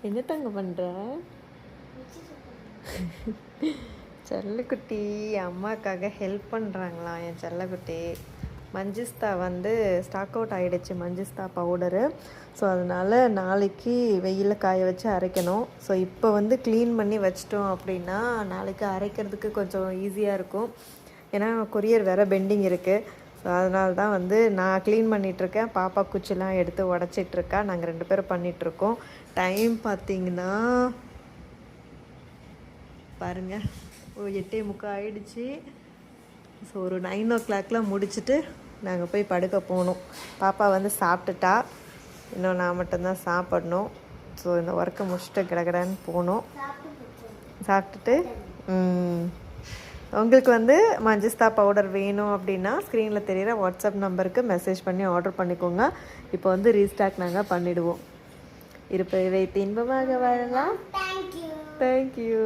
என்ன தங்க பண்ணுற? செல்லக்குட்டி அம்மாக்காக ஹெல்ப் பண்ணுறாங்களாம் என் செல்லக்குட்டி. மஞ்சிஸ்தா வந்து ஸ்டாக் அவுட் ஆகிடுச்சு, மஞ்சிஸ்தா பவுடரு. ஸோ அதனால் நாளைக்கு வெயிலில் காய வச்சு அரைக்கணும். ஸோ இப்போ வந்து க்ளீன் பண்ணி வச்சிட்டோம் அப்படின்னா நாளைக்கு அரைக்கிறதுக்கு கொஞ்சம் ஈஸியாக இருக்கும். ஏன்னா கொரியர் வேறு பெண்டிங் இருக்குது. ஸோ அதனால தான் வந்து நான் க்ளீன் பண்ணிகிட்ருக்கேன். பாப்பா குச்சிலாம் எடுத்து உடச்சிட்ருக்கா. நாங்கள் 2 பேரும் பண்ணிகிட்ருக்கோம். டைம் பார்த்திங்கன்னா பாருங்கள், 8:45 ஆகிடுச்சி. ஸோ ஒரு 9 o'clock முடிச்சுட்டு நாங்கள் போய் படுக்க போகணும். பாப்பா வந்து சாப்பிட்டுட்டா, இன்னும் நான் மட்டும்தான் சாப்பிடணும். ஸோ இந்த ஒர்க்கை முடிச்சுட்டு கடகடன்னு போகணும். சாப்பிட்டுட்டு உங்களுக்கு வந்து மஞ்சிஸ்தா பவுடர் வேணும் அப்படின்னா ஸ்க்ரீனில் தெரிகிற வாட்ஸ்அப் நம்பருக்கு மெசேஜ் பண்ணி ஆர்டர் பண்ணிக்கோங்க. இப்போ வந்து ரீஸ்டாக் நாங்கள் பண்ணிவிடுவோம். இருப்பதை வைத்து இன்பமாக வாழலாம். தேங்க்யூ.